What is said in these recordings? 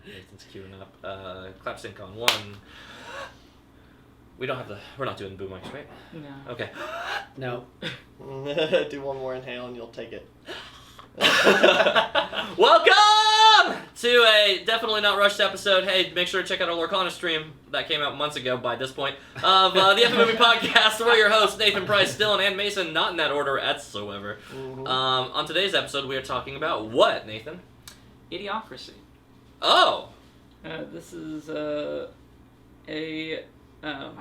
Nathan's queuing up. Clap sync on 1. We're not doing boom mics, right? No. Okay. No. Do one more inhale and you'll take it. Welcome to a definitely not rushed episode. Hey, make sure to check out our Lorcana stream that came out months ago by this point of the F Movie Podcast. We're your hosts, Nathan, Price, Dylan, and Mason, not in that order whatsoever. Mm-hmm. On today's episode, we are talking about what, Nathan? Idiocracy. Oh! This is a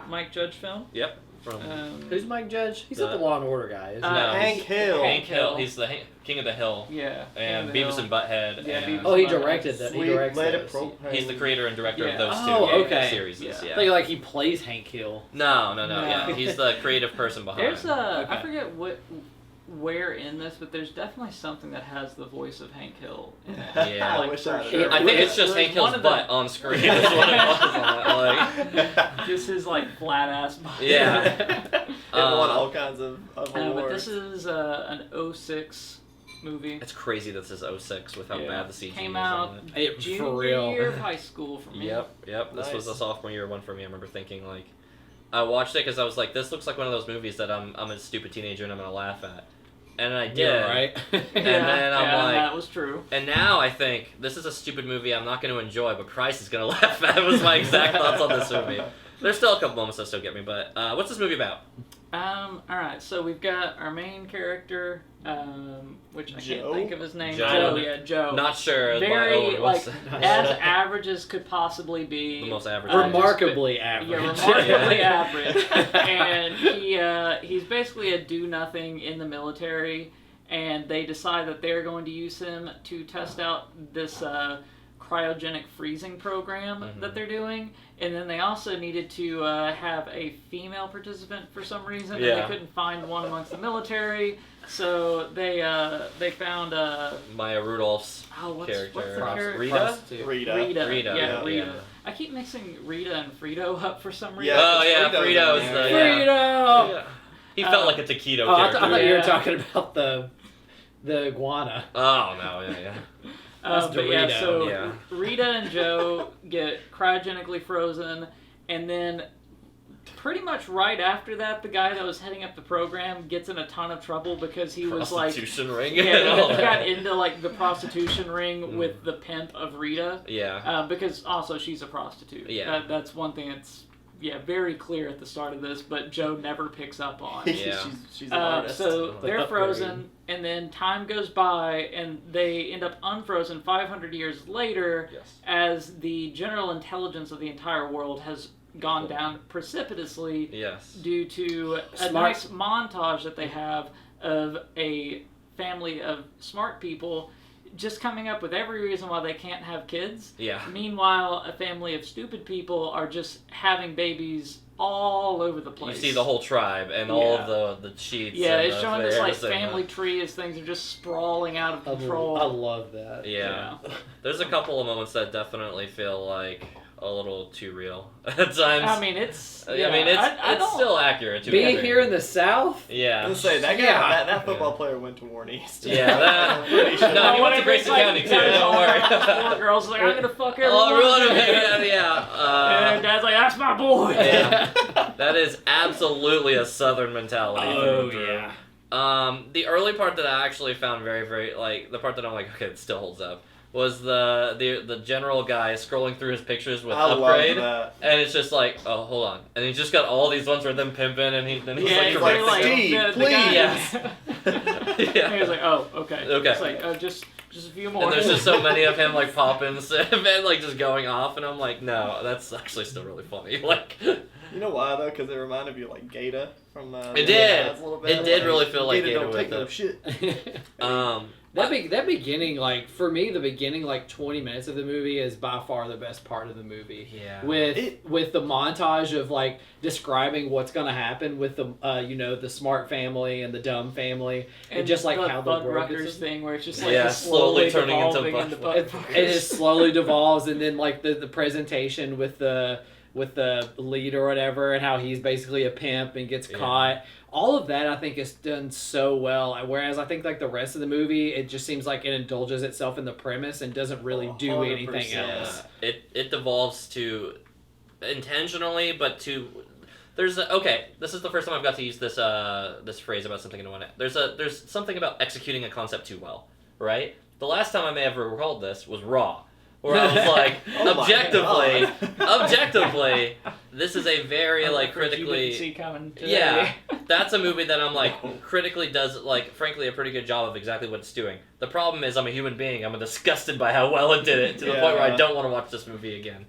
Mike Judge film. Yep. From Who's Mike Judge? He's not the Law and Order guy, isn't he? No, Hank Hill. Hank Hill. He's the King of the Hill. Yeah. And King of Beavis the and Butthead. Yeah, and Beavis Oh, he directed that. He directs those. he's the creator and director of those two Oh, okay. series. Yeah. I thought like he plays Hank Hill. No. No. Yeah, he's the creative person behind. There's I Okay. forget where in this, but there's definitely something that has the voice of Hank Hill in it. Yeah. I wish for I had sure. I think it's just There's Hank Hill's one of the- butt on screen. That's what it was on that. Just his flat ass body. Yeah. It won all kinds of awards. But this is an 06 movie. It's crazy that this is 06 with how Yeah. bad the CG Came is out on it. For junior real. year of high school for me. Yep. This was a Nice. sophomore year one for me. I remember thinking like, I watched it because I was like, this looks like one of those movies that I'm a stupid teenager and I'm gonna laugh at, and I did. Yeah, right? And then I'm like, that was true. and now I think this is a stupid movie I'm not going to enjoy, but Price is going to laugh at. Was my exact thoughts on this movie. There's still a couple moments that still get me, but what's this movie about? Alright, so we've got our main character, which I Joe? can't think of his name. Joe. Joe. Not sure. Very, what's as average as could possibly be. the most average. Remarkably average. Yeah, remarkably Yeah. average. And he's basically a do-nothing in the military, and they decide that they're going to use him to test out this cryogenic freezing program that they're doing. And then they also needed to have a female participant for some reason, and Yeah. they couldn't find one amongst the military. So they found Maya Rudolph's what's character. the character? Rita? Rita. Rita, Yeah, yeah. Rita. I keep mixing Rita and Frito up for some reason. Yeah. Oh yeah, Frito's Frito's in the there. yeah. Frito! He felt like a taquito Oh, I character. thought you were Yeah. talking about the iguana. Oh no, yeah. That's But yeah, Dorito. so Yeah. Rita and Joe get cryogenically frozen, and then pretty much right after that, the guy that was heading up the program gets in a ton of trouble because he was Prostitution ring. yeah, he got into the prostitution ring with the pimp of Rita. Yeah. Because also she's a prostitute. Yeah. That's one thing that's very clear at the start of this, but Joe never picks up on. Yeah. she's an artist. So they're upgrade. frozen, and then time goes by, and they end up unfrozen 500 years later Yes. as the general intelligence of the entire world has gone down precipitously Yes. due to a nice montage that they have of a family of smart people just coming up with every reason why they can't have kids. Yeah. Meanwhile, a family of stupid people are just having babies all over the You place. see the whole tribe and all of the cheats. Yeah, and it's the showing this affairs and family tree as things are just sprawling out of control. I love that. Yeah. There's a couple of moments that definitely feel like a little too real at times. I mean, it's. I mean, it's still accurate. To Being be here in the South? Yeah. I was gonna say, that guy, Yeah. that football player went to Warren East. Yeah, that. I'm pretty sure. No, he went to Whenever Grayson it's County too. Don't worry. Four girls like, I'm gonna fuck everyone. Oh, really? Yeah. And Dad's like, that's my boy. Yeah. That is absolutely a Southern mentality. Oh, through. yeah. The early part that I actually found very, very the part that I'm like, okay, it still holds up, was the general guy scrolling through his pictures with I upgrade, love that. and it's just like, oh, hold on, and he's just got all these ones with them pimping, and he's Yeah, like, he's correcting like, them. Steve, the guy. Yes. And he was like, oh, okay. Okay. It's like, just a few more. And there's just so many of him like popping and like just going off, and I'm like, no, that's actually still really funny. Like, You know why though? Because it reminded me of like Gata from. It did. A little bit. It did really feel like Gata don't with take no it. shit. That beginning, like, for me, the beginning, like, 20 minutes of the movie is by far the best part of the movie. Yeah. With the montage of, like, describing what's going to happen with the, the smart family and the dumb family. And just, like, the how the Bud world Ruckers gets... thing where it's just, like, Yeah, slowly slowly turning into devolving Bud into Ruckers. Bud Ruckers. It just slowly devolves, and then, like, the presentation with the with the lead or whatever, and how he's basically a pimp and gets Yeah. caught. All of that I think is done so well. Whereas I think like the rest of the movie, it just seems like it indulges itself in the premise and doesn't really do 100%. anything else. It devolves to intentionally, but to there's okay. This is the first time I've got to use this phrase about something in one. There's something about executing a concept too well, right? The last time I may have recalled this was Raw, where I was like, Oh my objectively, this is a very like You didn't critically. see coming today. Yeah, that's a movie that I'm like critically does like frankly a pretty good job of exactly what it's doing. The problem is I'm a human being. I'm disgusted by how well it did it to the point where I don't want to watch this movie again.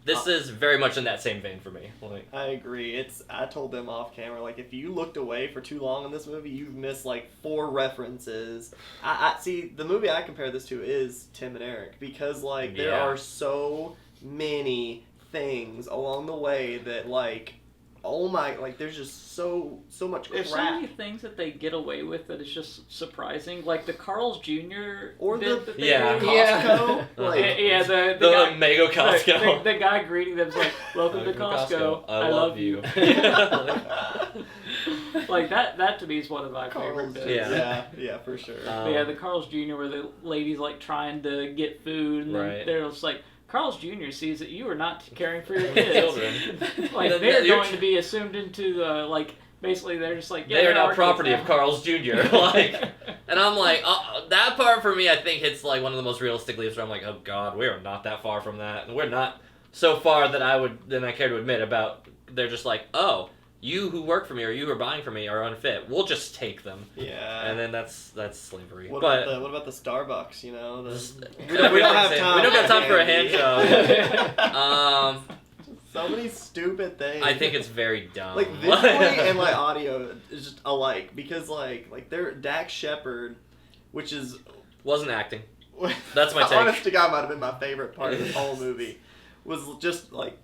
This is very much in that same vein for me. Like, I agree. I told them off camera, like, if you looked away for too long in this movie, you've missed like 4 references. I see the movie I compare this to is Tim and Eric, because like there Yeah. are so many things along the way that like, oh my, like there's just so much There's so crap. many things that they get away with that is just surprising. Like the Carl's Jr. Or bit the that they Yeah. do. Costco, like Yeah, the the guy, Mego Costco. the guy greeting them's like, "Welcome to Costco. I love you. Like that to me is one of my Carl's favorite Jr. bits. Yeah. yeah, for sure. But yeah, the Carl's Jr. where the lady's like trying to get food, and then Right. they're just like, Carl's Jr. sees that you are not caring for your kids. Children. Like That- they're you're going to be assumed into like basically they're just like They are our now kids property now. of Carl's Jr. Like, and I'm like, that part for me, I think hits like one of the most realistic leaps where I'm like, oh god, we are not that far from that, and we're not so far that I care to admit about. They're just like, oh, you who work for me or you who are buying from me are unfit. We'll just take them, Yeah. and then that's slavery. What But about the Starbucks? You know, we don't have time. We don't have time for a hand Andy. job. So many stupid things. I think it's very dumb. like visually and like audio is just alike, because like they're Dax Shepard, which is wasn't acting. That's my take. honest to God, might have been my favorite part of this whole movie. Was just like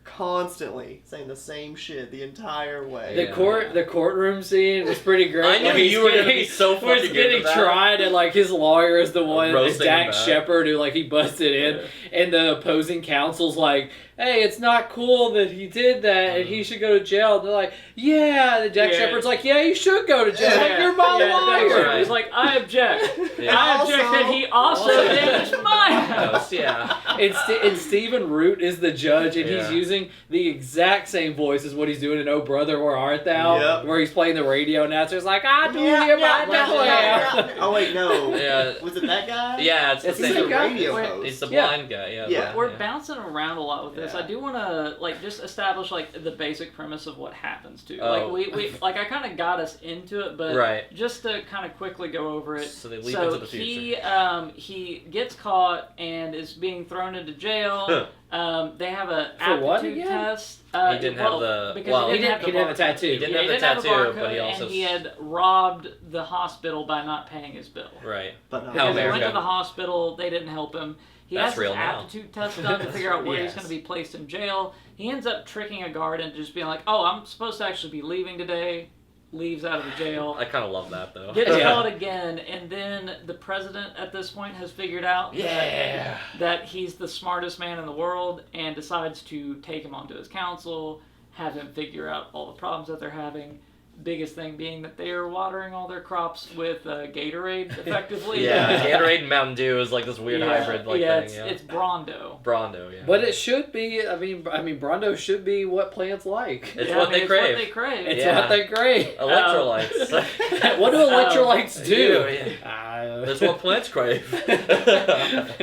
constantly saying the same shit the entire way. The courtroom scene was pretty great. I knew When he's you were gonna getting- be so when he's fucking good getting for that. tried, and like his lawyer is the one, is Roasting him Dax back. Shepard, who like he busted in, and the opposing counsel's like, "Hey, it's not cool that he did that, and he should go to jail." And they're like, "Yeah," and Dax Yeah. Shepard's like, "Yeah, you should go to jail. Yeah. You're my Dax lawyer." Shepard was like, I object. Yeah. I object that he also damaged my house. Yeah. And Stephen Root is the judge, and Yeah. he's using the exact same voice as what he's doing in "Oh Brother, Where Art Thou," Yep. where he's playing the radio announcer. It's like, "I do Yeah, hear yeah, my yeah, devil." yeah. Oh wait, no. Yeah. Was it that guy? Yeah, it's the It's He's same. the the guy. radio Wait, host. He's the Yeah. blind guy. Yeah. Yeah. We're bouncing around a lot with this. Yeah. I do want to like just establish like the basic premise of what happens to. Oh. Like we like I kind of got us into it, but Right. just to kind of quickly go over it. So they leap into the future. He gets caught and is being thrown into jail. They have a For what aptitude again? test. He didn't have the- because well, he didn't have the have a barcode. tattoo. He didn't Yeah, have the he didn't have a tattoo, but barcode, he also and he had robbed the hospital by not paying his bill. Right. But How Because he went America. to the hospital, they didn't help him. He That's has his real now. aptitude test done to figure out where he's Yes. going to be placed in jail. He ends up tricking a guard into just being like, "Oh, I'm supposed to actually be leaving today." Leaves out of the jail. I kind of love that though. Gets Yeah. caught again, and then the president at this point has figured out Yeah. that he's the smartest man in the world and decides to take him onto his council, have him figure out all the problems that they're having. Biggest thing being that they are watering all their crops with Gatorade, effectively. Yeah. Gatorade and Mountain Dew is like this weird hybrid like yeah, thing. it's Brondo. Brondo. Yeah. But it should be. I mean, Brondo should be what plants like. It's Yeah, what I mean, they it's crave. what they crave. It's Yeah. what they crave. Electrolytes. What do electrolytes do? Yeah. That's what plants crave.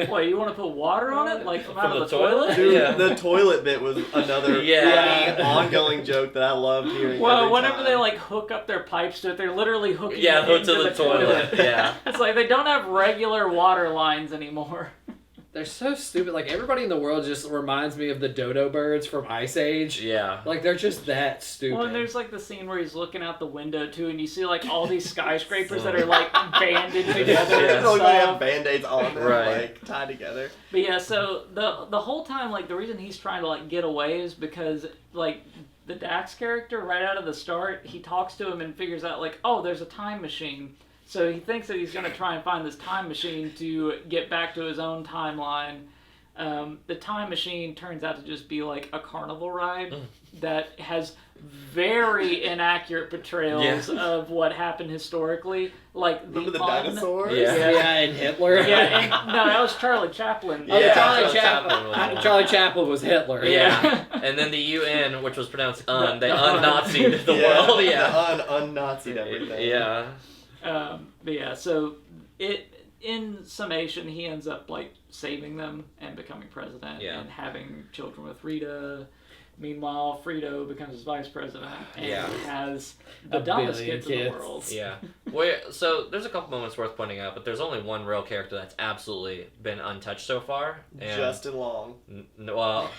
What, you want to put water on it, like from out From of the the toilet? toilet? Dude, Yeah. the toilet bit was another Yeah. funny, ongoing joke that I loved hearing. Well, every whenever time. they like hook up their pipes to it, they're literally hooking Yeah, it hooked into to the toilet. Yeah. It's like they don't have regular water lines anymore. They're so stupid. Like everybody in the world just reminds me of the dodo birds from Ice Age. Yeah. Like they're just that stupid. Well, and there's like the scene where he's looking out the window too, and you see like all these skyscrapers that are like banded together Yeah. and They look like they have stuff. band-aids on them, Right. like tied together. But yeah, so the whole time, like the reason he's trying to like get away is because like the Dax character right out of the start, he talks to him and figures out like, oh, there's a time machine. So he thinks that he's gonna try and find this time machine to get back to his own timeline. the time machine turns out to just be like a carnival ride that has very inaccurate portrayals of what happened historically. Like Remember the dinosaurs? Yeah, and Hitler. Yeah, and, no, that was Charlie Chaplin. Oh, Yeah, Charlie Chaplin was Chaplin. it. Charlie Chaplin was Hitler. Yeah. And then the UN, which was pronounced they un-Nazi'd the world. Yeah. The un-Nazi'd everything. Yeah. But yeah, so in summation, he ends up like saving them and becoming president and having children with Rita. Meanwhile, Frito becomes his vice president and has the dumbest kids in the world. Yeah. So there's a couple moments worth pointing out, but there's only one real character that's absolutely been untouched so far. And Justin Long. Well,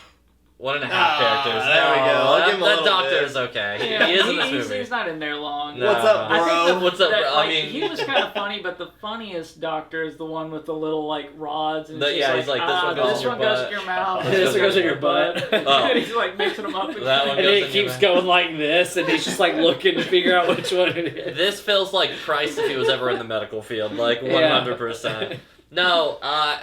1.5 characters. There we go. I'll give him a that little doctor bit. is okay. Yeah, He is in this movie. He's not in there long. No. What's up, bro? I think What's up, bro? like, I mean, he was kind of funny, but the funniest doctor is the one with the little like rods, and it's he's like, this one goes in your butt. to your mouth, This one goes in your butt. Oh. and he's like mixing them up. That one And then goes he in keeps your mouth. going like this, and he's just like looking to figure out which one it is. This feels like Price if he was ever in the medical field, like 100%. No,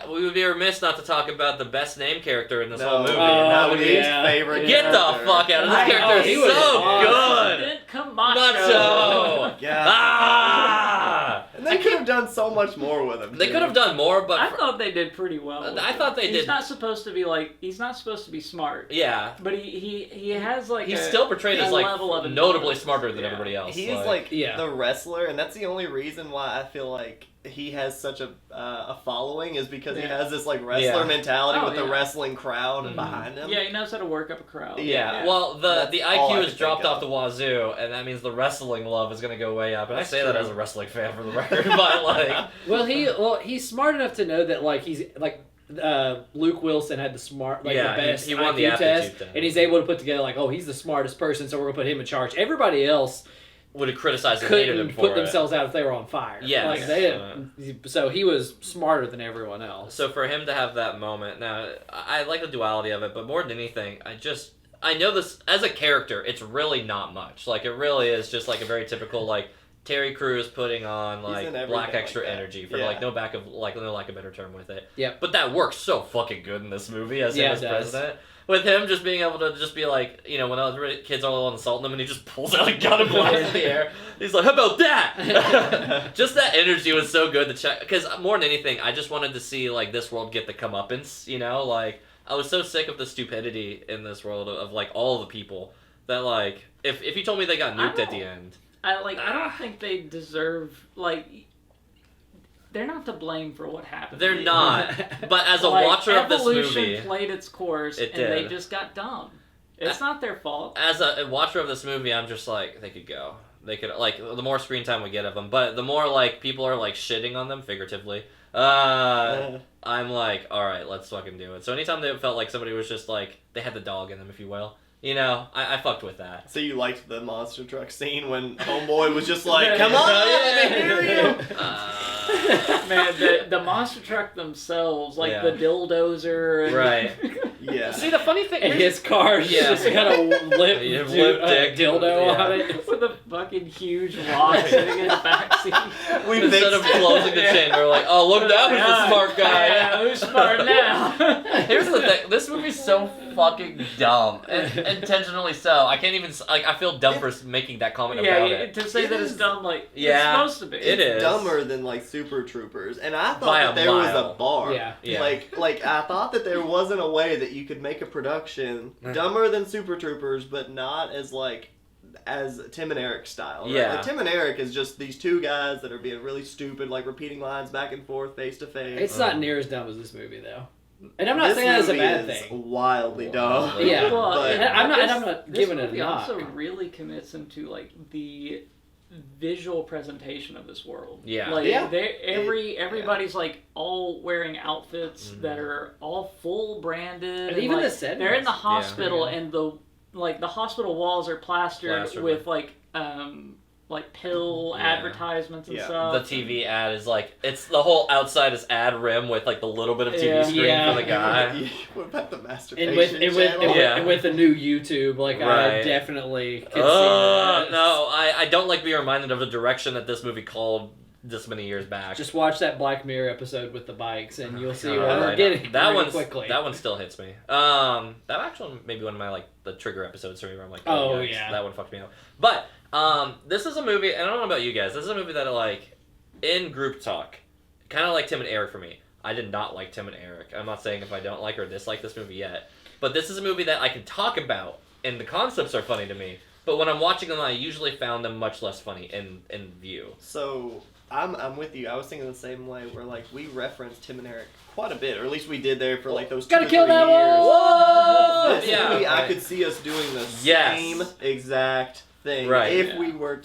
we would be remiss not to talk about the best named character in this whole movie. That Oh, would be his yeah. favorite Get the character. fuck out of this character! he Is was so awesome. good. Camacho. Macho. Yeah. Ah! And they could have done so much more with him. They too. could have done more, but I thought they did pretty well. I thought they he's did. He's not supposed to be like. He's not supposed to be smart. Yeah, But he has like. he's still portrayed as like level of notably intelligence. smarter than Yeah. everybody else. He's like Yeah. the wrestler, and that's the only reason why I feel like he has such a following is because he has this like wrestler Yeah. mentality Oh, with the yeah. wrestling crowd Mhm. behind him. Yeah, he knows how to work up a crowd. Yeah. Yeah. Well, That's the all I IQ could is dropped think off the of. wazoo, and that means the wrestling love is going to go way up. And That's I say that true. as a wrestling fan for the record, but like, He's smart enough to know that like he's like Luke Wilson had the smart the best he won the IQ aptitude test, test. and he's able to put together like, oh, he's the smartest person, so we're gonna put him in charge. Everybody else would have criticized and hated him couldn't for put it. themselves out if they were on fire. Yes. like so he was smarter than everyone else. So for him to have that moment, now I like the duality of it, but more than anything, I know this as a character, it's really not much. Like it really is just like a very typical like Terry Crews putting on He's like in everything black like extra that. energy for Yeah. like no lack of better term with it. Yep. But that works so fucking good in this movie as him Yeah, as it does. president. With him just being able to just be like, you know, when other kids are all insulting him and he just pulls out a gun and blasts in the air. He's like, how about that? Just that energy was so good to check. Because more than anything, I just wanted to see like this world get the comeuppance, you know? Like, I was so sick of the stupidity in this world of like all the people that like, if you told me they got nuked at the end. I don't think they deserve like. They're not to blame for what happened. They're not. But as a Like, watcher of this evolution movie, played its course, It and they did. just got dumb. It's not their fault. as a watcher of this movie, I'm just like, they could go. They could, like, the more screen time we get of them, but the more, like, people are, like, shitting on them, figuratively, I'm like, alright, let's fucking do it. So anytime they felt like somebody was just, like, they had the dog in them, if you will, you know, I fucked with that. So you liked the monster truck scene when Homeboy was just like, come on, let me hear you. Man, the monster truck themselves, like Yeah. the dildozer. And Right. Yeah. See, the funny thing And his car Yeah. just got a lip dick. dildo Yeah. on it. with a fucking huge rock sitting in the backseat. We Instead of fixed it. closing the chain, we're like, oh, look, that was the smart guy. Yeah, who's smart now? Here's the thing. This movie's so fucking dumb. Intentionally so. I can't even... Like, I feel dumb for making that comment about it. To say It that it's is- dumb, like, Yeah, it's supposed to be. it is. Dumber than like Super Troopers, and I thought By that a there was mile. a bar. Yeah. Yeah. Like I thought that there wasn't a way that you could make a production dumber than Super Troopers, but not as Tim and Eric style. Right? Yeah. Like, Tim and Eric is just these two guys that are being really stupid, like repeating lines back and forth, face to face. It's not near as dumb as this movie, though. And I'm not This saying that as a movie bad is thing. Wildly dumb. Yeah. Well, But- And I'm this- not this giving it a movie knock. also really commits into like the visual presentation of this world. Yeah. Like Yeah. everybody's like all wearing outfits that are all full branded. And even like, the settings. they're in the hospital Yeah. and the hospital walls are plastered Plastered with like pill Yeah. advertisements and Yeah. The stuff. TV ad is like, it's the whole outside is ad rim with like the little bit of TV Yeah. screen Yeah. for the guy. What about the masturbation And with, channel? Yeah. and with the new YouTube, like I Right. definitely could see that. No, I don't like being reminded of the direction that this movie called this many years back. Just watch that Black Mirror episode with the bikes, and you'll see God, what I we're know. getting That really one quickly. That one still hits me. That actually maybe one of my the trigger episodes for me where I'm like, Oh, yikes, yeah. that one fucked me up. But this is a movie, and I don't know about you guys. This is a movie that in group talk, kind of like Tim and Eric for me. I did not like Tim and Eric. I'm not saying if I don't like or dislike this movie yet, but this is a movie that I can talk about, and the concepts are funny to me. But when I'm watching them, I usually found them much less funny in view. So I'm with you. I was thinking the same way. Where we referenced Tim and Eric quite a bit, or at least we did there for those 2 Gotta or kill 3 that years. wolf! This Yeah, movie, I right. could see us doing the Yes. same exact thing Right. if Yeah. we were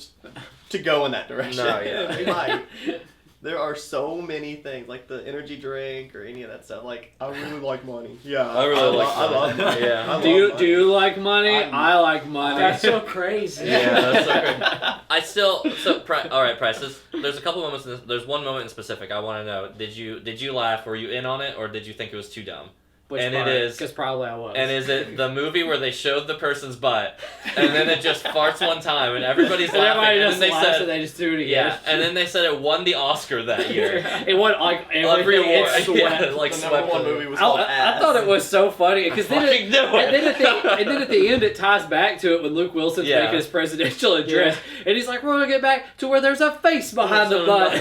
to go in that direction. No, yeah. We might. There are so many things, like the energy drink or any of that stuff. I really like money. Yeah, I really like I love money. money. Yeah. I love Do you money. like money? I'm- I like money. That's so crazy. Yeah, that's so great. I still all right, Price. There's a couple moments. There's one moment in specific I want to know. Did you laugh? Were you in on it, or did you think it was too dumb? Which and part? it is- Because probably I was. And is it the movie where they showed the person's butt, and then it just farts one time, and everybody's And laughing, everybody and just then they laughs said, and they just do it again. yeah, and then they said it won the Oscar that year. It went like everything. Everyone, It swept. yeah, like The swept number one through. movie was called I Ass. thought it was so funny because then, Fucking do it. and then at the end it ties back to it when Luke Wilson's Yeah. making his presidential address, and he's like, "We're gonna get back to where there's a face behind the butt."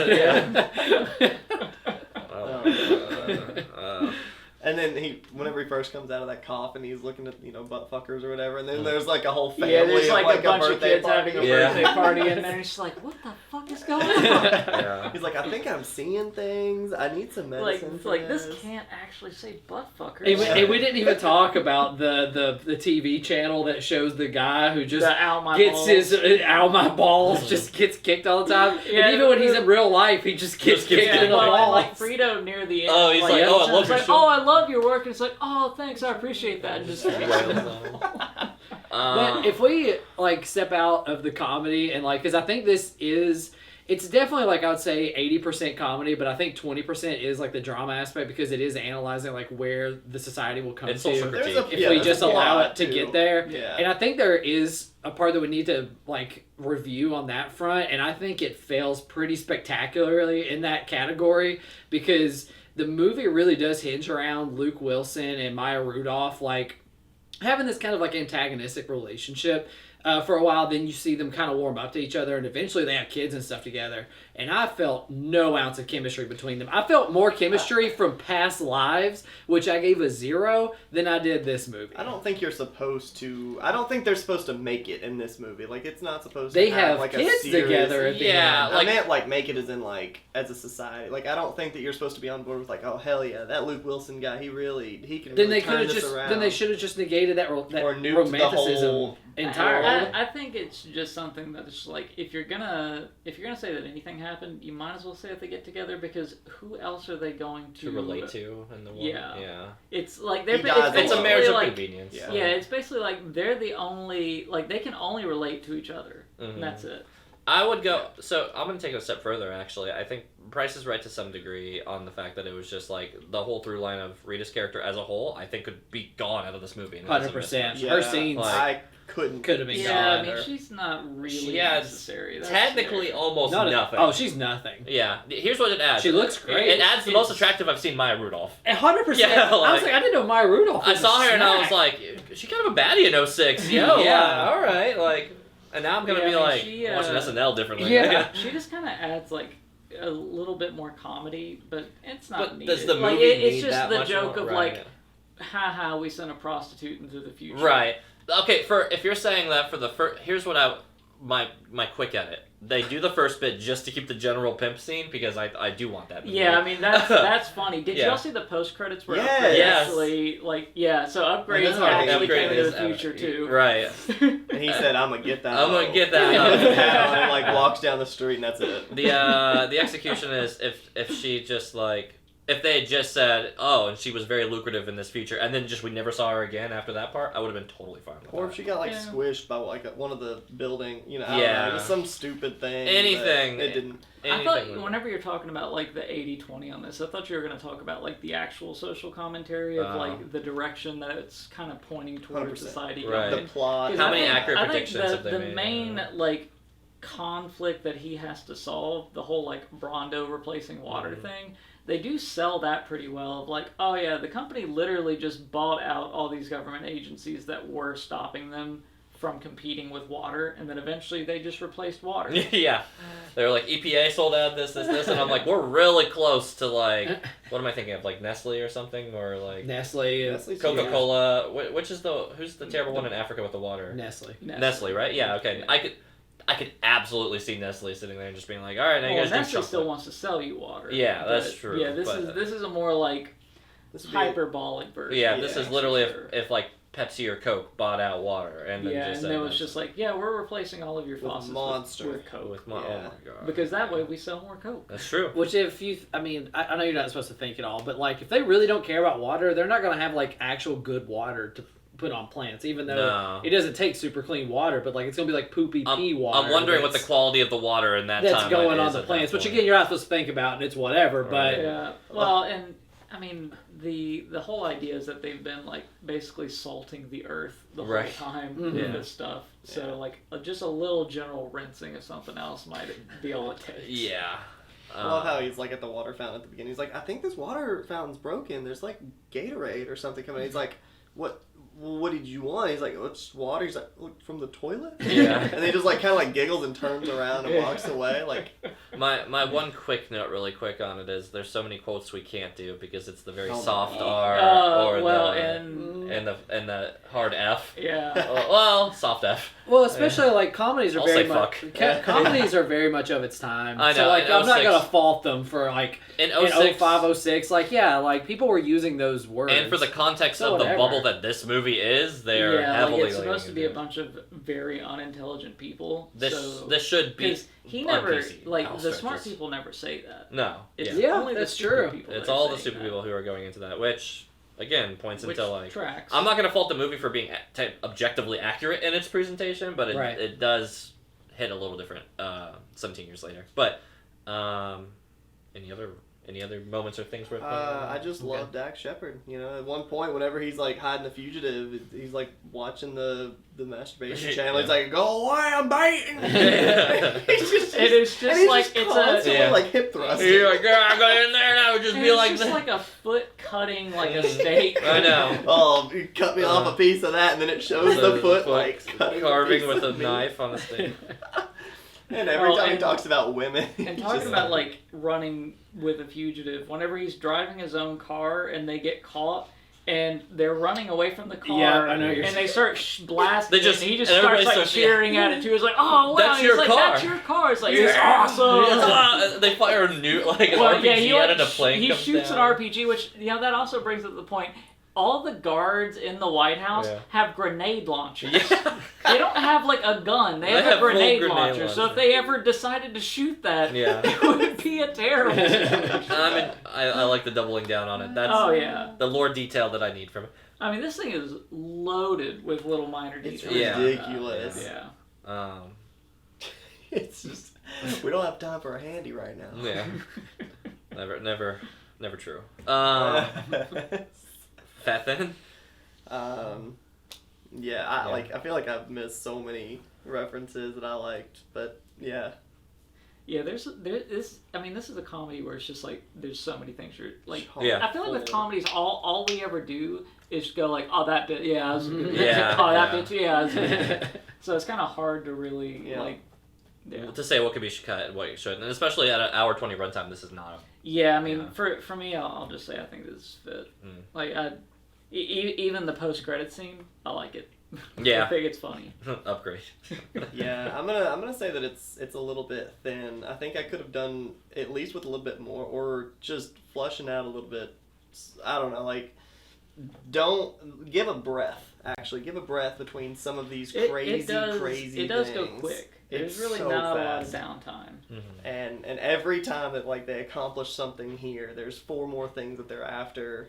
And then whenever he first comes out of that coffin, he's looking at butt fuckers or whatever, and then there's a whole family Yeah, there's of like a bunch of birthday kids party. having a Yeah. birthday party in there, and it's just like, what the fuck is going on? Yeah. He's like, I think I'm seeing things. I need some medicine. for this can't actually say butt fuckers. And we didn't even talk about the TV channel that shows the guy who just The ow my gets balls. his ow my balls, just gets kicked all the time. Yeah, and even when he's in real life, he just gets Just gets kicked in the Well, balls. like Frito near the end. Oh, he's like, oh, I love it's your like, show. oh, I love your work. And it's like, oh, thanks, I appreciate that. And just But if we step out of the comedy and because I think it's definitely I would say 80% comedy, but I think 20% is the drama aspect because it is analyzing where the society will come It's social to critique. if we just allow it to too. get there. Yeah. And I think there is a part that we need to review on that front, and I think it fails pretty spectacularly in that category because the movie really does hinge around Luke Wilson and Maya Rudolph having this kind of antagonistic relationship for a while. Then you see them kind of warm up to each other, and eventually they have kids and stuff together. And I felt no ounce of chemistry between them. I felt more chemistry from past lives, which I gave a 0, than I did this movie. I don't think you're supposed to. I don't think they're supposed to make it in this movie. It's not supposed They to have have a kids serious, together at the Yeah, end. I meant make it as in as a society. I don't think that you're supposed to be on board with oh hell yeah, that Luke Wilson guy, he can Then really they could turn have this just around. then they should have just negated that or nuked the romanticism whole entirely. I think it's just something that's just if you're gonna say that anything happened, you might as well say if they get together because who else are they going to relate to in the world. Yeah. It's they're He dies It's a alone. marriage of like, convenience. Yeah. yeah, it's basically they're the only they can only relate to each other. Mhm. And that's it. I would go. So I'm gonna take it a step further. Actually, I think Price is right to some degree on the fact that it was just the whole through line of Rita's character as a whole. I think could be gone out of this movie. and it doesn't miss 100%. much. Yeah, Her scenes I could have been Yeah, gone. I mean she's not really She adds necessary. That's Technically, fair. almost Not a- nothing. Oh, she's nothing. Yeah. Here's what it adds. She looks great. It adds the most attractive I've seen Maya Rudolph. 100%. Yeah, I was I didn't know Maya Rudolph. I was a saw her and I was snack. she kind of a baddie in 06. Yo, Yeah. all right, and now I'm gonna Yeah, be I mean, she, watching SNL differently. Yeah. She just kind of adds a little bit more comedy, but it's not But needed. does the movie it's need just that the much joke more? of Right. haha, we sent a prostitute into the future. Right. Okay. If you're saying that for the first, here's what my quick edit. They do the first bit just to keep the general pimp scene because I do want that. in the Yeah, movie. I mean that's funny. Did Yeah. y'all see the post credits where Yes. Upgrade Yes. actually so Upgrade That's right, actually Upgrade came into is the future too. Right. And he said, "I'm gonna get that. I'm gonna hoe." get that And he puts hoe. his hat on and walks down the street, and that's it. The execution is if she just if they had just said, oh, and she was very lucrative in this future, and then we never saw her again after that part, I would have been totally fine with Or that. if she got Yeah. squished by one of the building, I don't Yeah. know, just some stupid thing. Anything. that It didn't. I thought Anything would- whenever you're talking about the 80-20 on this, I thought you were going to talk about the actual social commentary of the direction that it's kind of pointing towards 100%. society Right. going. The plot. 'Cause How I many think- accurate I think predictions have they the made? main conflict that he has to solve, the whole like Brondo replacing water Mhm. thing, they do sell that pretty well. Of like, oh yeah, the company literally just bought out all these government agencies that were stopping them from competing with water, and then eventually they just replaced water. Yeah, they were like EPA sold out this, and I'm like, we're really close to like, what am I thinking of, like Nestle or something, or like Nestle. Nestle's Coca-Cola. Which is who's the terrible one in Africa with the water? Nestle. Nestle, right? Yeah, okay. Yeah. I could absolutely see Nestle sitting there and just being like, all right, now you Well, guys do Nestle chocolate. still wants to sell you water. Yeah, that's but, true, Yeah, this but- is a more like This would be hyperbolic version. Yeah, this is literally sure. if like Pepsi or Coke bought out water and then Yeah, just and said it was that- just like, yeah, we're replacing all of your With faucets Monster. with Coke. with my, Yeah. oh my god. Because that way we sell more Coke. That's true. Which if you, I mean, I know you're not supposed to think it all, but like if they really don't care about water, they're not going to have like actual good water to put on plants, even though No. it doesn't take super clean water, but like it's going to be like poopy pea water. I'm wondering what the that's- quality of the water in that that's time going on is the at plants, that which point. again you're not supposed to think about, and it's whatever. But Right. Yeah. Well, and I mean the whole idea is that they've been like basically salting the earth the Right. whole time Mhm. with Yeah. this stuff. So Yeah. like just a little general rinsing of something else might be all it takes. Yeah. I love how he's like at the water fountain at the beginning. He's like, I think this water fountain's broken. There's like Gatorade or something coming. He's like, what? Well, what did you want? He's like, it's water. He's like, "Look, from the toilet? Yeah. And he just like kind of like giggles and turns around and walks away. Like, My one quick note, really quick on it, is there's so many quotes we can't do because it's the very Oh my soft God. R or well, the and and the hard F. yeah. Well, soft F. well, especially like comedies are I'll very say much fuck. comedies are very much of its time. I know, So like in I'm not 06 gonna fault them for like In in 06, 05, 06, like yeah, like people were using those words. and for the context So of the whatever. bubble that this movie is, they're yeah, heavily like it's supposed to leaning be a into it. bunch of very unintelligent people. This so, this should be because he on never PC, like the outstretches. smart people never say that. No, It's yeah. Yeah, only that's the stupid true. people. It's that are all the saying stupid that, people who are going into that, which again points which into like tracks. I'm not going to fault the movie for being objectively accurate in its presentation, but Right. it does hit a little different 17 years later. But any other moments or things worth pointing out? I just Okay. love Dax Shepard. You know, at one point, whenever he's like hiding the fugitive, he's like watching the masturbation channel. He's Yeah. like, "Go away, I'm baiting." Yeah. He's just, It is just and he's like just it's constantly, Yeah. like hip thrusting. You're like, girl, I go in there and I would just and be it's like just that. like a foot cutting like a steak. I know. Oh, you cut me off a piece of that, and then it shows the foot like cutting carving piece with a of meat. knife on a stick. And every Well, time he and- talks about women, And he's talking just about like running with a fugitive, whenever he's driving his own car and they get caught and they're running away from the car, Yeah, I know you're and they start blasting, They just- and he just and starts everybody like starts- cheering at it too. It's like, oh wow, That's he's your like, car. that's your car. It's like, it's Yeah. awesome. They fire a new like an Well, RPG yeah, he, out like, and a plane he comes shoots down. an RPG, which that also brings up the point. All the guards in the White House Yeah. have grenade launchers. Yeah. They don't have like a gun. They have have a full grenade, grenade launcher. So if launcher. they ever decided to shoot that, Yeah. it would be a terrible situation. I like the doubling down on it. That's Oh yeah. the lore detail that I need from it. I mean, this thing is loaded with little minor It's details. Yeah. ridiculous. Yeah. It's just we don't have time for a handy right now. Yeah. Never true. Fat Thin? Yeah, I feel like I've missed so many references that I liked, but yeah. Yeah, this is a comedy where it's just like there's so many things you're like. Yeah. I feel like with comedies, all we ever do is go like, oh that bit, yeah, that was good. Yeah, oh that yeah. bit too, yeah. That was good. So it's kind of hard to really Yeah. like. Yeah. To say what could be cut and what shouldn't, and especially at an hour 20 runtime, this is not. Yeah, I mean, Yeah. for me, I'll just say I think this is fit. Mm. Like, even the post credit scene, I like it. Yeah. I think it's funny. Upgrade. Yeah, I'm gonna say that it's a little bit thin. I think I could have done at least with a little bit more, or just flushing out a little bit. I don't know, like don't give a breath. Actually, give a breath between some of these crazy It does things. go quick. It's There's really so not fast. a lot of downtime. Mm-hmm. And every time that like they accomplish something here, there's 4 more things that they're after,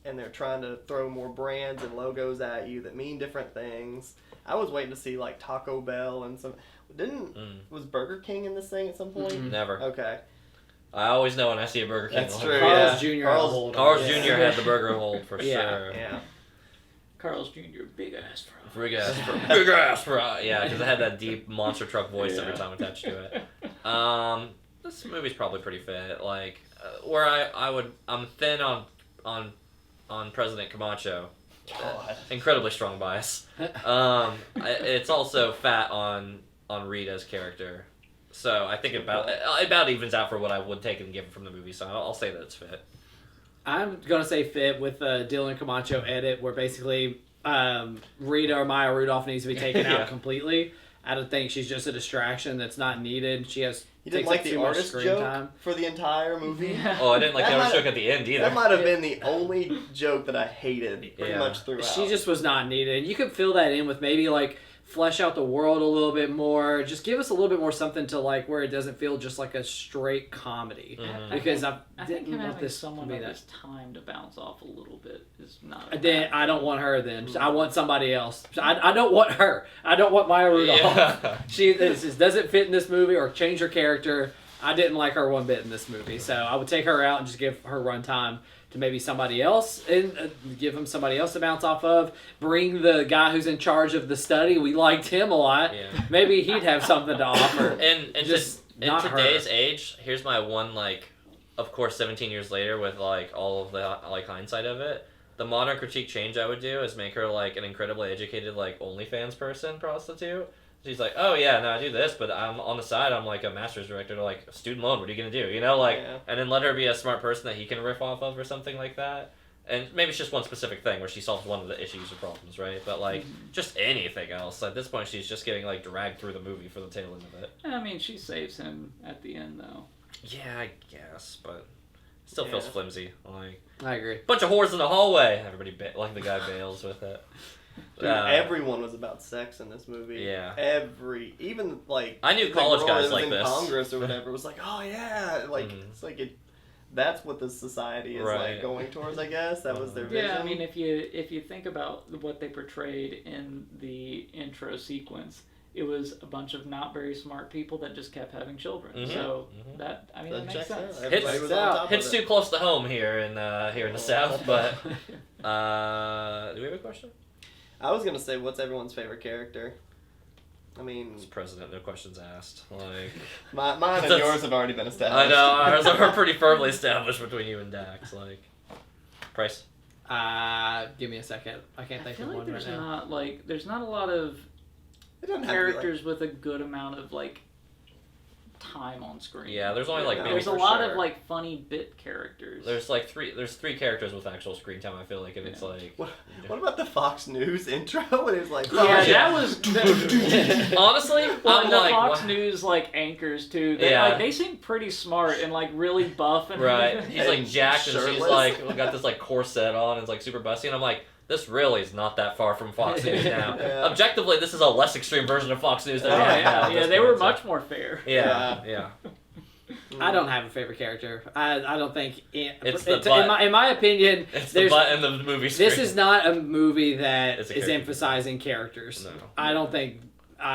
and they're trying to throw more brands and logos at you that mean different things. I was waiting to see like Taco Bell and some. Was Burger King in this thing at some point? Mm-mm. Never. Okay, I always know when I see a Burger King. That's logo. true. Carl's Yeah. Jr. Carl's- hold on. Carl's Yeah. Jr. had the burger hold for Yeah. sure. yeah. Carl's Jr. Big ass fry. Big ass fry. Yeah, because it had that deep monster truck voice every time attached to it. This movie's probably pretty fit. Like, where I'm thin on President Camacho. God. Incredibly strong bias. It's also fat on Rita's character. So I think it about evens out for what I would take and give from the movie. So I'll say that it's fit. I'm gonna say fit with the Dylan Camacho edit, where basically Rita or Maya Rudolph needs to be taken out completely. I don't think she's just a distraction that's not needed. She has. You didn't like the artist joke for the entire movie? Yeah. Oh, I didn't like the artist joke at the end either. That might have been the only joke that I hated pretty much throughout. She just was not needed. You could fill that in with maybe like flesh out the world a little bit more. Just give us a little bit more something to like where it doesn't feel just like a straight comedy. Mm-hmm. Because I think didn't want having this someone to be that that. has time to bounce off a little bit is not. I don't want her then. I want somebody else. I don't want her. I don't want Maya Rudolph. Yeah. She just doesn't fit in this movie or change her character. I didn't like her one bit in this movie, so I would take her out and just give her runtime to maybe somebody else and give him somebody else to bounce off of. Bring the guy who's in charge of the study. We liked him a lot. Yeah. Maybe he'd have something to offer. And Just in not today's her. age, here's my one, like, of course, 17 years later with, like, all of the, like, hindsight of it. The modern critique change I would do is make her, like, an incredibly educated, like, OnlyFans prostitute. She's like, oh, yeah, no, I do this, but I'm on the side, I'm, like, a master's director to, like, student loan. What are you going to do? You know, like, and then let her be a smart person that he can riff off of or something like that. And maybe it's just one specific thing where she solves one of the issues or problems, right? But, like, just anything else. At this point, she's just getting, like, dragged through the movie for the tail end of it. I mean, she saves him at the end, though. Yeah, I guess, but it still feels flimsy. Like, I agree. bunch of whores in the hallway. Everybody, like, the guy bails with it. Dude, everyone was about sex in this movie. Yeah. Even like I knew the college girl guys that was like in this. Congress or whatever was like, oh yeah, like it's like it. That's what the society is like going towards. I guess that was their vision. Yeah, I mean, if you think about what they portrayed in the intro sequence, it was a bunch of not very smart people that just kept having children. So that makes sense. Hits too close to home here in the South, but do we have a question? I was gonna say, what's everyone's favorite character? I mean, It's president, no questions asked. Like, mine and yours have already been I established. know ours are pretty firmly established between you and Dax. Like, Price. Give me a second. I can't think of like one right now. there's not a lot of It doesn't have to be, like, characters with a good amount of like time on screen. Yeah, there's only like Yeah, maybe There's a for lot sure. of like funny bit characters. there's like three characters with actual screen time. I feel like, and it's like. What about the Fox News intro? When it's like, yeah, yeah. that was. Honestly, Well, I'm the like, Fox what? News like anchors too. They, Yeah. like, they seem pretty smart and like really buff and Right. everything. He's like jacked and she's Shirtless. like got this like corset on and it's like super busty and I'm like, this really is not that far from Fox News now. Yeah. Objectively, this is a less extreme version of Fox News than Oh, we have now yeah, at yeah, this they point, were so- much more fair. Yeah. I don't have a favorite character. I don't think It's the butt. in my opinion. It's the butt in the movie screen. This is not a movie that It's a is character. emphasizing characters. No. I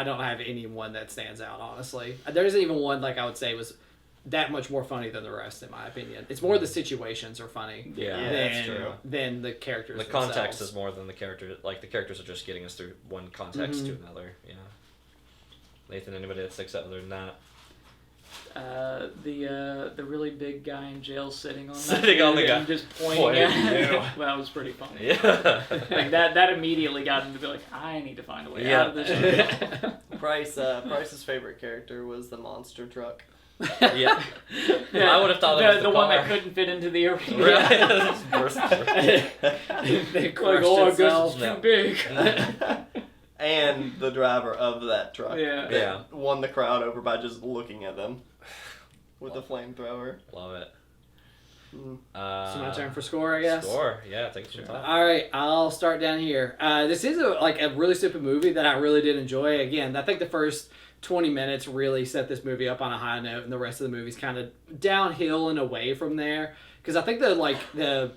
don't have anyone that stands out, honestly. There isn't even one like I would say was that much more funny than the rest, in my opinion. It's more the situations are funny Yeah, Yeah, that's true. than the characters. The context themselves. is more than the character. Like the characters are just getting us through one context to another. Yeah. Nathan, anybody that sticks out other than that? The really big guy in jail sitting on Sitting that on the dude guy. and just pointing Pointing at at him. you. That was pretty funny. Yeah. Like that immediately got him to be like, I need to find a way out of this. Price's favorite character was the monster truck. Yeah. I would have thought that was the one car. that couldn't fit into the arena. Right. Just burst through. They Like, crushed oh, I guess itself. it's No. too big. And the driver of that truck. Yeah. Yeah. Won the crowd over by just looking at them with the flamethrower. Love it. Mm. So my turn for score, I guess. Score. Yeah, take your time. All right, I'll start down here. This is a really stupid movie that I really did enjoy. Again, I think the first 20 minutes really set this movie up on a high note, and the rest of the movie's kind of downhill and away from there. Because I think the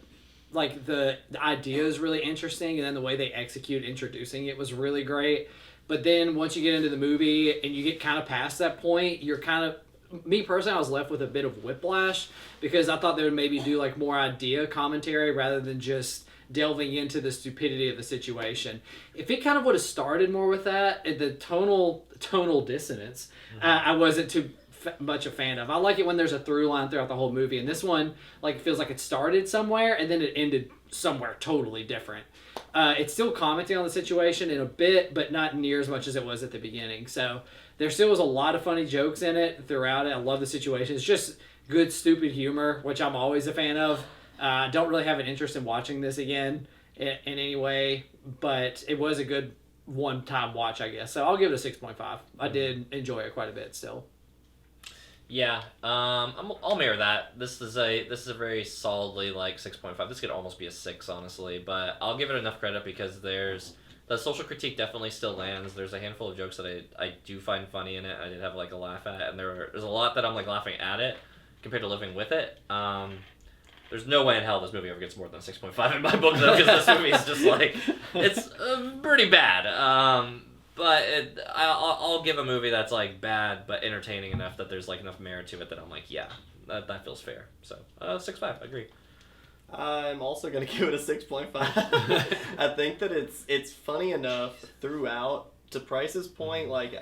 idea is really interesting, and then the way they execute introducing it was really great. But then once you get into the movie and you get kind of past that point, you're kind of, me personally, I was left with a bit of whiplash because I thought they would maybe do like more idea commentary rather than just delving into the stupidity of the situation. If it kind of would have started more with that, the tonal dissonance, I wasn't too much a fan of. I like it when there's a through line throughout the whole movie, and this one like feels like it started somewhere and then it ended somewhere totally different. It's still commenting on the situation in a bit, but not near as much as it was at the beginning. So there still was a lot of funny jokes in it throughout it. I love the situation. It's just good, stupid humor, which I'm always a fan of. Don't really have an interest in watching this again in any way, but it was a good one-time watch, I guess. So I'll give it a 6.5. I did enjoy it quite a bit still. Yeah, I'll mirror that. This is a very solidly like 6.5. This could almost be a 6, honestly, but I'll give it enough credit because there's the social critique definitely still lands. There's a handful of jokes that I do find funny in it. I did have like a laugh at, and there's a lot that I'm like laughing at it compared to living with it. There's no way in hell this movie ever gets more than 6.5 in my book though, because this movie is just like it's pretty bad. But I'll give a movie that's like bad but entertaining enough that there's like enough merit to it that I'm like, yeah, that feels fair. So 6.5, agree. I'm also gonna give it a 6.5. I think that it's funny enough throughout. To Price's point, like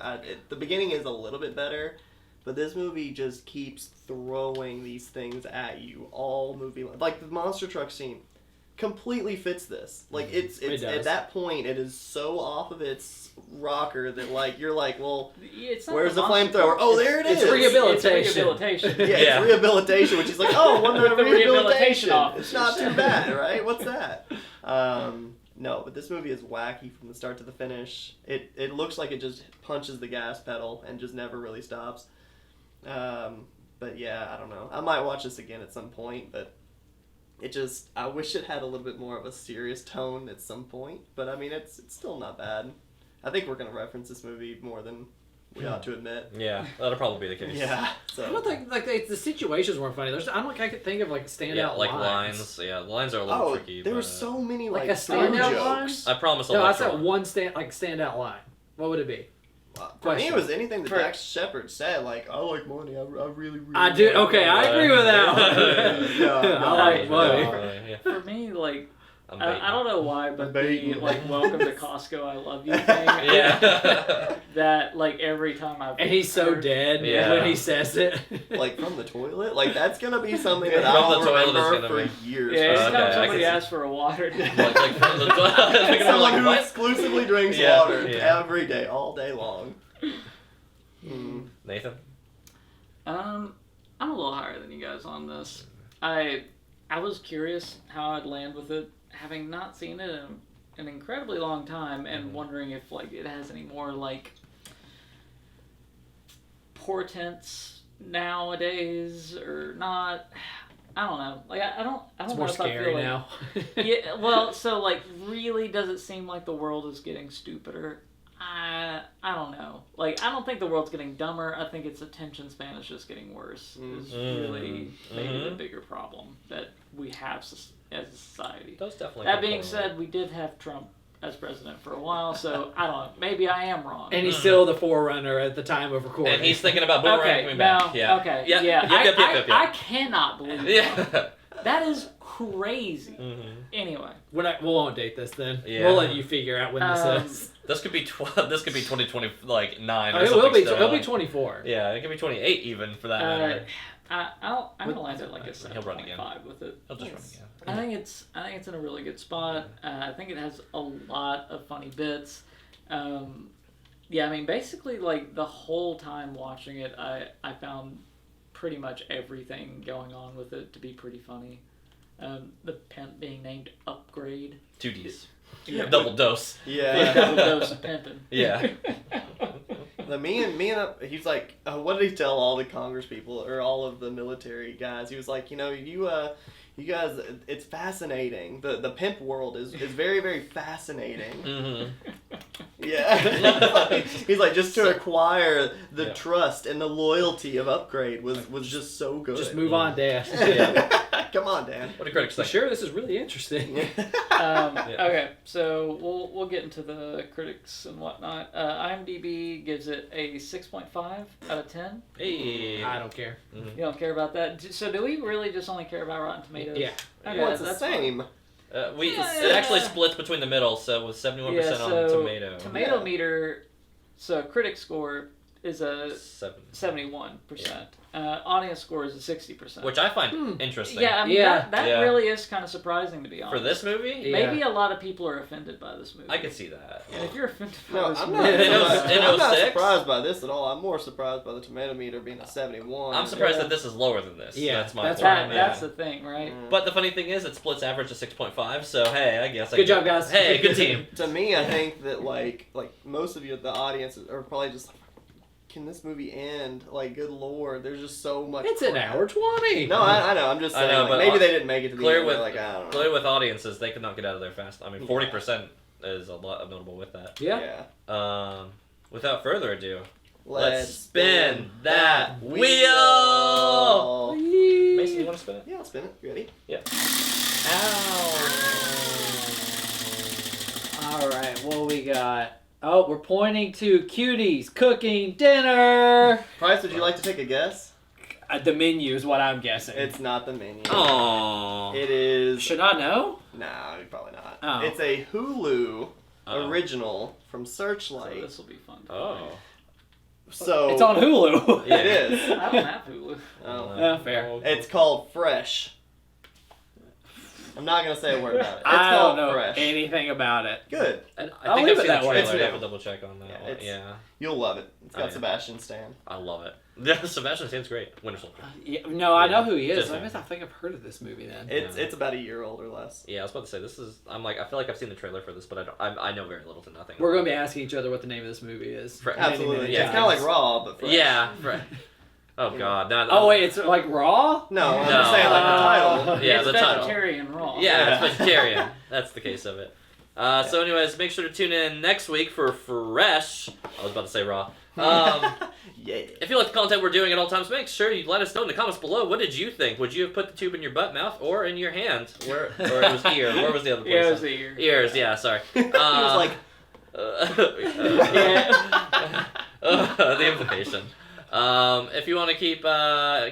the beginning is a little bit better, but this movie just keeps throwing these things at you all movie long. Like the monster truck scene completely fits this. Like it's at that point it is so off of its rocker that like you're like, well, where's the flamethrower? Oh, there it is. It's rehabilitation. It's rehabilitation. Yeah, it's rehabilitation, which is like, oh, one With the rehabilitation. rehabilitation It's not too bad, right? What's that? No, but this movie is wacky from the start to the finish. It looks like it just punches the gas pedal and just never really stops. But yeah, I don't know. I might watch this again at some point, but I wish it had a little bit more of a serious tone at some point. But I mean, it's still not bad. I think we're gonna reference this movie more than we ought to admit. Yeah, that'll probably be the case. Yeah. I don't think like the situations weren't funny. I don't think I could think of like standout like lines. Yeah, the lines are a little tricky. There but, were so many like like a standout jokes. I promise. No, I said one standout line. What would it be? For me, Question. it was anything that Dax Shepard said. Like, I like money. I really. I do. like Okay, money. I agree with that one. No, I like money. Yeah. For me, like, I'm I don't know why, but the baiting. like "Welcome to Costco, I love you" thing. Yeah. That like every time I've And he's so heard- dead Yeah. when he says it. Like from the toilet. Like that's gonna be something that From I'll the toilet is remember gonna for years. Yeah, Okay, anytime I somebody can see- asks for a water. like from the toilet. Someone who what? exclusively drinks Yeah, water yeah. every day, all day long. Nathan? I'm a little higher than you guys on this. I was curious how I'd land with it, having not seen it in an incredibly long time, and wondering if like it has any more like portents nowadays or not. I don't know. Like I don't It's know more if I scary feel like, now. yeah. Well, so like, really, does it seem like the world is getting stupider? I don't know. Like, I don't think the world's getting dumber. I think its attention span is just getting worse. Is really maybe the bigger problem that we have as a society. That's definitely. That being said, we did have Trump as president for a while, so I don't know. Maybe I am wrong. And he's still the forerunner at the time of recording. And he's thinking about Boomerang coming back. Yeah. Okay. Yeah. Yeah. Yep. I cannot believe that. Yeah. That is crazy. Anyway. we won't date this then. Yeah. We'll let you figure out when this is. This could be 2020 like 9 or It something. will be. still. It'll be 24. Yeah, it could be 28 even for that matter. I'm gonna land it like a He'll run again. 7.5 with it. He'll just run again. I think it's in a really good spot. I think it has a lot of funny bits. Yeah, I mean, basically, like the whole time watching it, I found pretty much everything going on with it to be pretty funny. The pimp being named Upgrade. 2 Ds. Yeah. Double dose. Yeah. Double dose of pimping. Yeah. Me and he's like, what did he tell all the Congress people or all of the military guys? He was like, you guys, it's fascinating. The pimp world is very, very fascinating. Yeah. He's like, just to acquire the trust and the loyalty of Upgrade was just so good. Just move on, Dan. Yeah. Come on, Dan. What do critics You think? sure this is really interesting? Okay, so we'll get into the critics and whatnot. IMDb gives it a 6.5 out of 10. Hey. I don't care. You don't care about that. So do we really just only care about Rotten Tomatoes? Yeah. Okay, Well, it's the that's same. fine. It actually splits between the middle, so with 71% on tomato. Tomato meter, so critic score is a 71%. Audience score is a 60%. Which I find interesting. Yeah, I mean, that really is kind of surprising, to be honest. For this movie? Maybe a lot of people are offended by this movie. I could see that. And if you're offended by this I'm movie... I'm not surprised by this at all. I'm more surprised by the tomato meter being a 71. I'm surprised that this is lower than this. Yeah, that's my that's point. That's the thing, right? But the funny thing is, it splits average to 6.5, so hey, I guess. Good job, guys. Hey, good team. To me, I think that like most of you at the audience are probably just like, can this movie end? Like, good lord, there's just so much. It's crap. an hour 20. No, I know. I'm just saying. know, like, but maybe they didn't make it to the clear end. with Like, I don't know. clear with audiences, they could not get out of there fast. I mean, 40% is a lot notable with that. Yeah. Without further ado, Let's spin that wheel. Mason, you want to spin it? Yeah, I'll spin it. You ready? Yeah. Ow. All right, what we got? Oh, we're pointing to Cuties cooking dinner. Price, would you like to take a guess? The menu is what I'm guessing. It's not the menu. Oh. It is. Should I know? Nah, probably not. Oh. It's a Hulu original from So Searchlight. this will be fun. Oh. So It's on Hulu. It is. I don't have Hulu. Oh. Yeah, fair. It's called Fresh. I'm not gonna say a word about it. It's I called don't know Fresh. anything about it. Good. And I'll I think leave I've it seen that the way. trailer. It's I have to real. double check on that Yeah, one. it's- Yeah. You'll love it. It's got yeah. Sebastian Stan. I love it. Yeah, Sebastian Stan's great. Winter Soldier. Yeah, no, I know who he is. Just I think I've heard of this movie then. It's about a year old or less. Yeah, I was about to say this is. I feel like I've seen the trailer for this, but I know very little to nothing. We're going to be asking each other what the name of this movie is. Absolutely. Yeah. It's kind of like Raw, but fresh. Yeah. Right. Oh God. No, Oh wait, it's like Raw? No, I'm No. just saying like the title. Yeah, It's the title. vegetarian raw. Yeah, it's vegetarian. That's the case of it. So, anyways, make sure to tune in next week for Fresh. I was about to say Raw. Yeah. If you like the content we're doing at all times, make sure you let us know in the comments below. What did you think? Would you have put the tube in your butt, mouth, or in your hand? Or it was ear? Where was the other place? Yeah, it was the ear. Ears, yeah, sorry. He was like, the implication. If you want to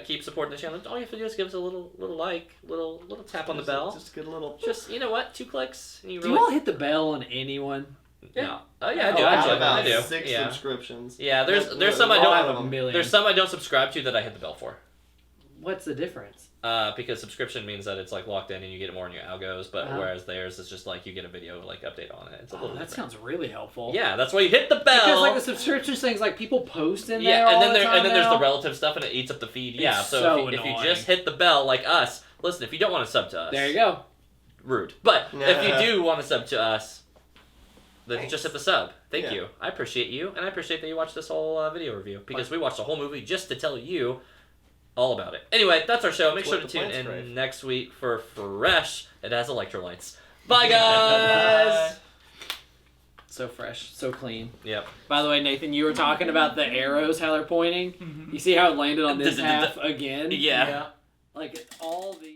keep supporting the channel, all you have to do is give us a little like, little tap on the bell. Just get a little. Just, you know what, 2 clicks. And you Do you all hit the bell on anyone? No. Oh yeah, I do. Oh, I have Actually, about I do. 6 Yeah. subscriptions. Yeah, there's some I I have don't. a million. There's some I don't subscribe to that I hit the bell for. What's the difference? Because subscription means that it's like locked in and you get more in your algos, but whereas theirs is just like you get a video like update on it. It's a little That different. sounds really helpful. Yeah, that's why you hit the bell. Because like the subscription things, like people post in there. Yeah, and all then the time there's the now. relative stuff and it eats up the feed. Yeah, It's so, so if you annoying. just hit the bell like us, listen, if you don't want to sub to us, There you go. rude. But if Yeah. you do want to sub to us, then Thanks. just hit the sub. Thank Yeah. you. I appreciate you, and I appreciate that you watched this whole video review because we watched the whole movie just to tell you all about it. Anyway, that's our show. Make That's sure what to the tune plants in crave. next week for Fresh. It has electrolytes. Bye, guys. So fresh, so clean. Yep. By the way, Nathan, you were talking about the arrows, how they're pointing. You see how it landed on this half again? Yeah. Like all the.